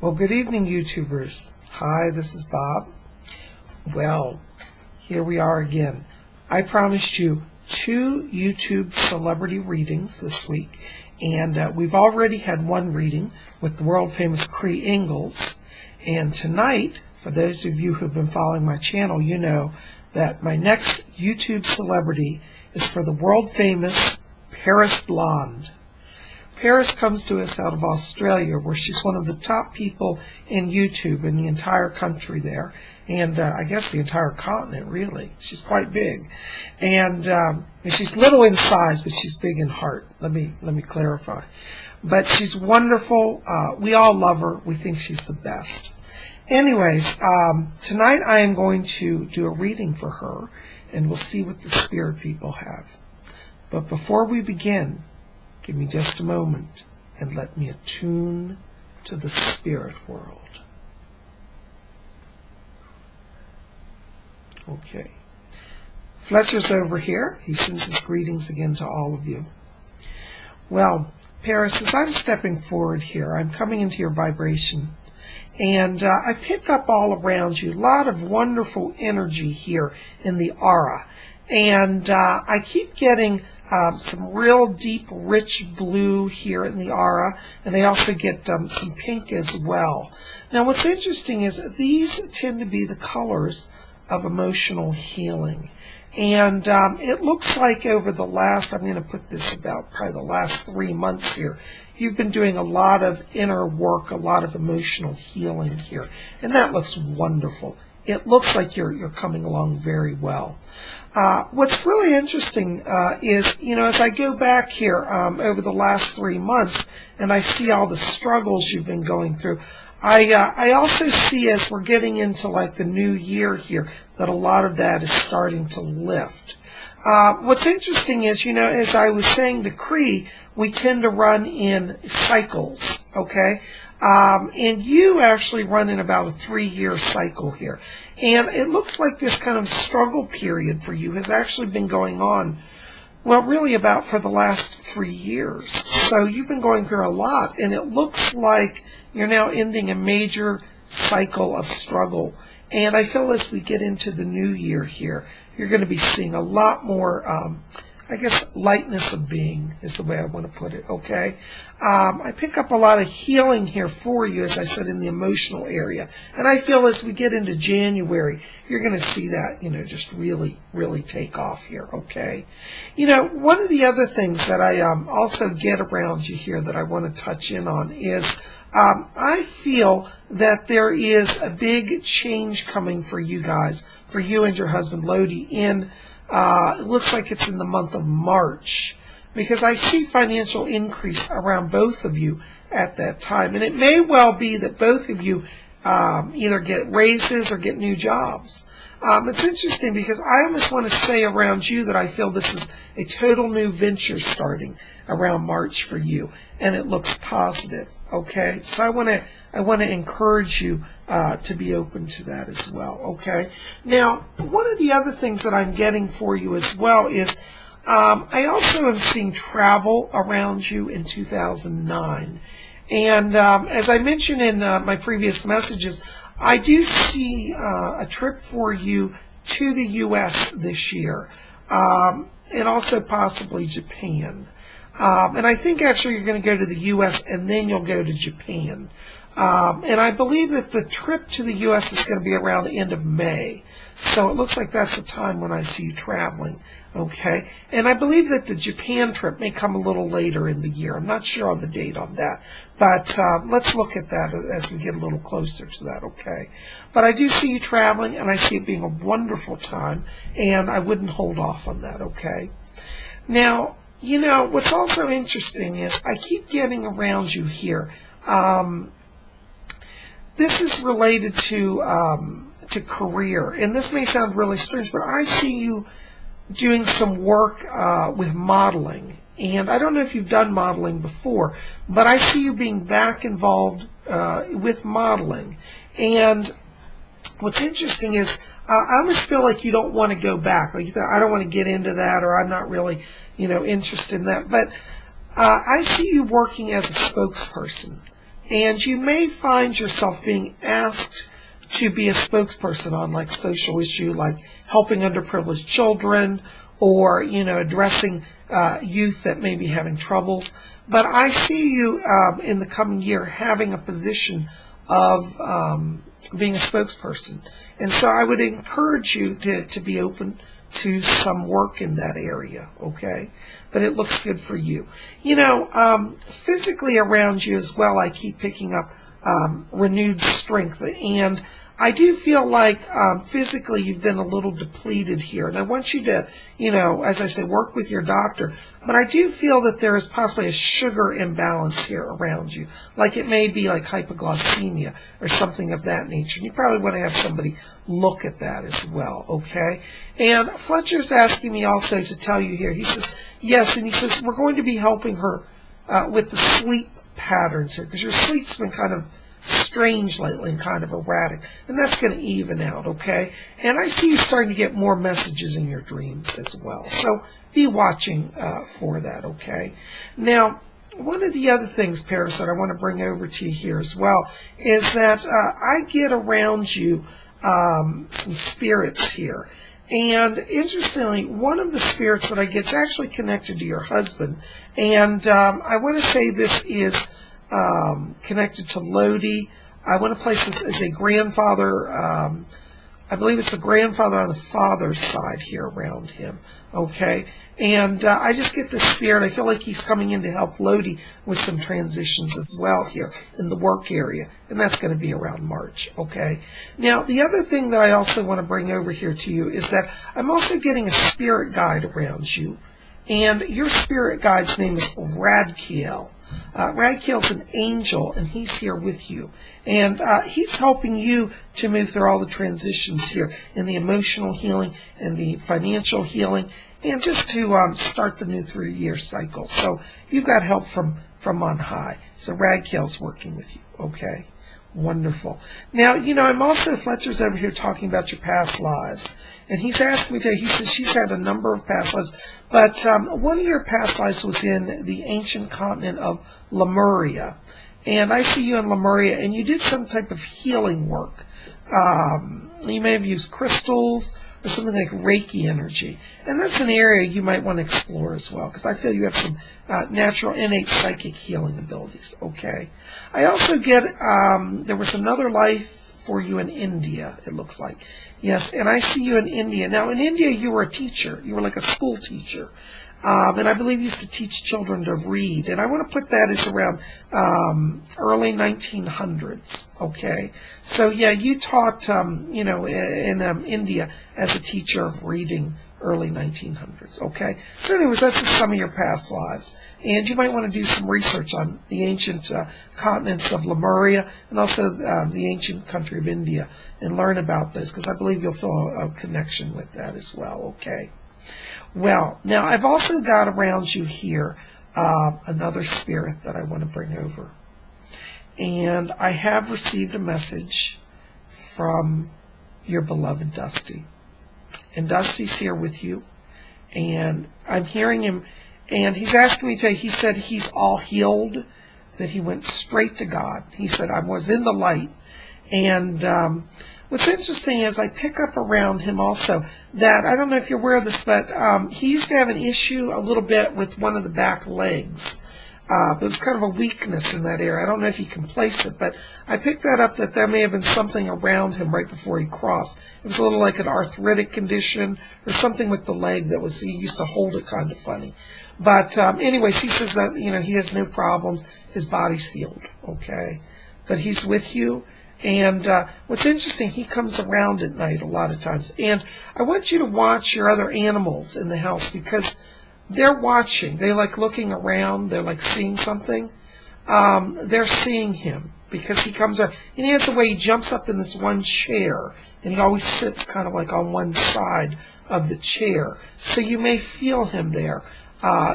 Well, good evening, YouTubers. Hi, this is Bob. Well, here we are again. I promised you 2 YouTube celebrity readings this week, and we've already had one reading with the world-famous Cree Ingalls. And tonight, for those of you who've been following my channel, you know that my next YouTube celebrity is for the world-famous ParisBlonde. Paris comes to us out of Australia, where she's one of the top people in YouTube in the entire country there, and I guess the entire continent, really. She's quite big, and she's little in size, but she's big in heart. Let me clarify. But she's wonderful. We all love her. We think she's the best. Anyways, tonight I am going to do a reading for her, and we'll see what the spirit people have. But before we begin, give me just a moment and let me attune to the spirit world. Okay. Fletcher's over here. He sends his greetings again to all of you. Well, Paris, as I'm stepping forward here, I'm coming into your vibration, and I pick up all around you a lot of wonderful energy here in the aura. And I keep getting some real deep, rich blue here in the aura, and I also get some pink as well. Now, what's interesting is these tend to be the colors of emotional healing. And it looks like over the last, I'm going to put this about probably the last 3 months here, you've been doing a lot of inner work, a lot of emotional healing here. And that looks wonderful. It looks like you're coming along very well. What's really interesting is, as I go back here over the last 3 months and I see all the struggles you've been going through, I also see, as we're getting into like the new year here, that a lot of that is starting to lift. What's interesting is, as I was saying to Cree, we tend to run in cycles, okay? And you actually run in about a 3-year cycle here. And it looks like this kind of struggle period for you has actually been going on, well, really about for the last 3 years. So you've been going through a lot, and it looks like you're now ending a major cycle of struggle. And I feel as we get into the new year here, you're going to be seeing a lot more, I guess, lightness of being is the way I want to put it, okay? I pick up a lot of healing here for you, as I said, in the emotional area. And I feel as we get into January, you're going to see that, just really, really take off here, okay? One of the other things that I also get around you here that I want to touch in on is I feel that there is a big change coming for you guys, for you and your husband Lodi, in it looks like it's in the month of March, because I see financial increase around both of you at that time. And it may well be that both of you either get raises or get new jobs. It's interesting because I almost want to say around you that I feel this is a total new venture starting around March for you, and it looks positive, okay? So I want to encourage you to be open to that as well, okay? Now, one of the other things that I'm getting for you as well is I also am seeing travel around you in 2009. And as I mentioned in my previous messages, I do see a trip for you to the U.S. this year, and also possibly Japan. And I think actually you're going to go to the U.S. and then you'll go to Japan. And I believe that the trip to the U.S. is going to be around the end of May. So it looks like that's the time when I see you traveling, okay? And I believe that the Japan trip may come a little later in the year. I'm not sure on the date on that. But let's look at that as we get a little closer to that, okay? But I do see you traveling, and I see it being a wonderful time, and I wouldn't hold off on that, okay? Now, what's also interesting is I keep getting around you here. This is related to career, and this may sound really strange, but I see you doing some work with modeling. And I don't know if you've done modeling before, but I see you being back involved with modeling. And what's interesting is I almost feel like you don't want to go back. Like you thought, I don't want to get into that, or I'm not really, interested in that. But I see you working as a spokesperson. And you may find yourself being asked to be a spokesperson on like social issue, like helping underprivileged children, or, addressing youth that may be having troubles. But I see you in the coming year having a position of being a spokesperson. And so I would encourage you to be open to some work in that area, okay? But it looks good for you. Physically around you as well, I keep picking up renewed strength. And I do feel like physically you've been a little depleted here. And I want you to, as I say, work with your doctor. But I do feel that there is possibly a sugar imbalance here around you. Like it may be like hypoglycemia or something of that nature. And you probably want to have somebody look at that as well, okay? And Fletcher's asking me also to tell you here. He says, yes, and he says, we're going to be helping her with the sleep patterns here, because your sleep's been kind of strange lately and kind of erratic, and that's going to even out, okay? And I see you starting to get more messages in your dreams as well, so be watching for that, okay? Now, one of the other things, Paris, that I want to bring over to you here as well is that I get around you some spirits here. And interestingly, one of the spirits that I get is actually connected to your husband. And I want to say this is connected to Lodi. I want to place this as a grandfather. I believe it's a grandfather on the father's side here around him. Okay? And I just get this spirit. I feel like he's coming in to help Lodi with some transitions as well here in the work area. And that's going to be around March. Okay? Now, the other thing that I also want to bring over here to you is that I'm also getting a spirit guide around you. And your spirit guide's name is Radkiel. Radkiel's an angel, and he's here with you. And he's helping you to move through all the transitions here in the emotional healing and the financial healing, and just to start the new 3-year cycle. So you've got help from on high. So Radkiel's working with you, okay? Wonderful. Now, I'm also, Fletcher's over here talking about your past lives. And he's asked me to, he says she's had a number of past lives, but one of your past lives was in the ancient continent of Lemuria. And I see you in Lemuria, and you did some type of healing work. You may have used crystals or something like Reiki energy. And that's an area you might want to explore as well, because I feel you have some natural innate psychic healing abilities, okay? I also get, there was another life for you in India, it looks like. Yes, and I see you in India. Now, in India, you were a teacher. You were like a school teacher. And I believe you used to teach children to read. And I want to put that as around early 1900s, okay? So, yeah, you taught, in India as a teacher of reading early 1900s, okay? So anyways, that's just some of your past lives. And you might want to do some research on the ancient continents of Lemuria and also the ancient country of India and learn about this, because I believe you'll feel a connection with that as well, okay? Well, now I've also got around you here another spirit that I want to bring over. And I have received a message from your beloved Dusty. And Dusty's here with you, and I'm hearing him, and he's asking me to, he said he's all healed, that he went straight to God. He said, I was in the light. And what's interesting is I pick up around him also that, I don't know if you're aware of this, but he used to have an issue a little bit with one of the back legs. It was kind of a weakness in that area. I don't know if he can place it, but I picked that up that there may have been something around him right before he crossed. It was a little like an arthritic condition or something with the leg that was, he used to hold it kind of funny. But anyways, he says that, he has no problems. His body's healed, okay? But he's with you. And what's interesting, he comes around at night a lot of times. And I want you to watch your other animals in the house, because they're watching. They like looking around. They're like seeing something. They're seeing him because he comes out. And he has the way he jumps up in this one chair. And he always sits kind of like on one side of the chair. So you may feel him there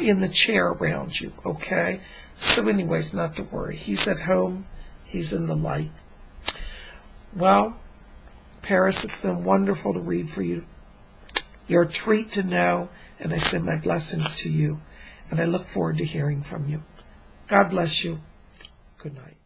in the chair around you, okay? So anyways, not to worry. He's at home. He's in the light. Well, Paris, it's been wonderful to read for you. You're a treat to know. And I send my blessings to you. And I look forward to hearing from you. God bless you. Good night.